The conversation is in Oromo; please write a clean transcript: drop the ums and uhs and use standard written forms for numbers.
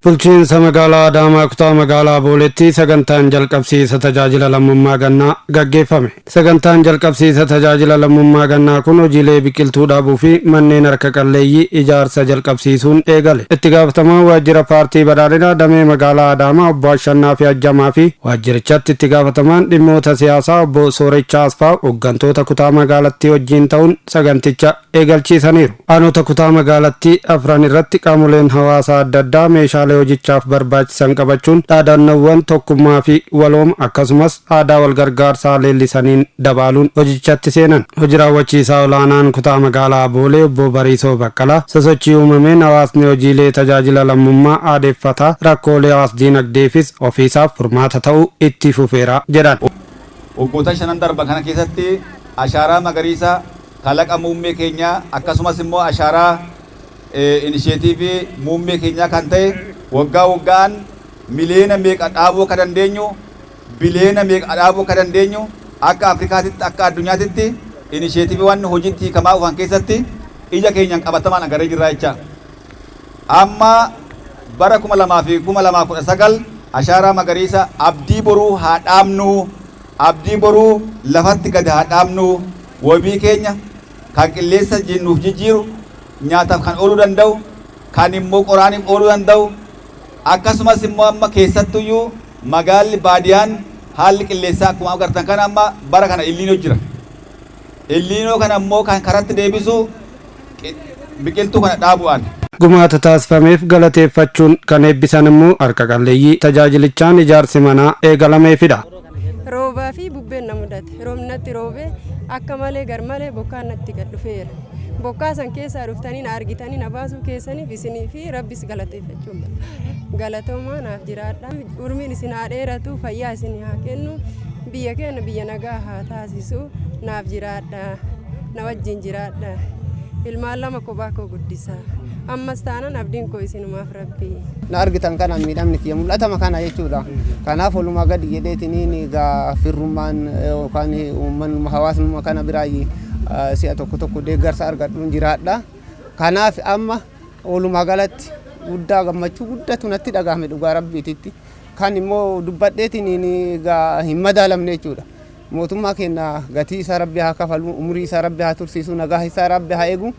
Bulchiinsa magaalaa Adaamaa kutaa magaalaa Booleetti sagantaan jalqabsiisa tajaajila lammummaa gannaa gaggeeffame. Sagantaan jalqabsiisa tajaajila lammummaa gannaa kun hojiilee biqiltuu dhaabuu fi manneen harka qalleeyyii ijaarsa jalqabsiisuun eegale. Itti gaafatamaan waajjira paartii badhaadhinaa damee magaalaa Adaamaa obbo Ashannaa fi Ajjamaa fi waajjirichatti itti gaafatamaan dhimmoota siyaasaa obbo Soorichaa Asfaa hooggantoota kutaa magaalattii wajjin ta'uun saganticha eegalchiisaniiru. Aanota kutaa magaalattii afran irratti qaamoleen hawaasaa adda addaa meeshaalee hojichaaf barbaachisan qabachuun dhaadannoowwan tokkummaa fi walooma akkasumas aadaa wal gargaarsaa leellisaniin dabaaluun hojichatti seenan. Hojii raawwachiisaa olaanaan kutaa magaalaa Boolee obbo Bariisoo Baqqalaa sosochii uumameen hawaasni hojiilee tajaajila lammummaa aadeeffataa rakkoolee hawaas diinagdeefis ofiisaaf furmaata ta'uu itti fufeera jedhan. Waggoota shanan darban kana keessatti ashaaraa magariisa kalaqa muummee keenyaa akkasumas immoo ashaaraa inisheetiivii muummee keenyaa kan ta'e waggaa waggaan miliyoona meeqa dhaabuu akka dandeenyu biliyoona meeqa dhaabuu akka dandeenyu akka Afrikaatitti akka addunyaatitti inisheetiiviiwwan hojiitti hiikamaa dhufan keessatti ija keenyaan qabatamaan agarree jirra jecha. Amma bara 2019 ashaaraa magariisa abdii boruu haa dhaabnu, abdii boruu lafatti gad haa dhaabnu, wabii keenya kan qilleensa nuuf jijjiiru nyaataaf kan ooluu danda'u kan immoo qoraaniif ooluu danda'u akkasumas immoo amma keessattuyyuu magaalli baadiyaan haalli qilleensaa akkuma agartan kana amma bara kana illiinoo jira. Illiinoo kana immoo kan karatti deebisu biqiltuu kana dhaabuudhaan. Gumaata taasifameef galateeffachuun kan eebbisan immoo harka qalleeyyii tajaajilichaan ijaarsi manaa eegalameefidha. Roobaa fi bubbeen na mudate. Roobni natti roobee akka malee gar malee bokkaan natti gad dhufeera. Bokkaa san keessaa dhuftanii na argitanii na baasuu keessaniif isinii fi rabbis galateeffachuun galatoomaa naaf jiraadha. Urmiin isin haa dheeratu, fayyaa isin haa kennu, biyya keenya biyya nagaa haa taasisu. Naaf jiraadha, na wajjin jiraadha. Ilmaan lama kophaa koo guddisaa. Ammas taanaan abdiin koo isinumaaf rabbi. Na argitan kana miidhamni kiyya mul'atama kana jechuudha. Kanaaf walumaa gadi jedheetiniin egaa firrummaan yookaan uummanni hawaasni kana biraayi si'a tokko tokko deeggarsa argadhuun jiraadha. Kanaaf amma walumaa galatti guddaa gammachuu guddatu natti dhagahame dhugaa rabbiititti. Kan immoo dubbadheetiniin egaa hin madaalamne jechuudha. Mootummaa keenya gatii isaa rabbi haa kafalu, umurii isaa rabbi haa tursiisu, nagaa isaa rabbi haa eegu.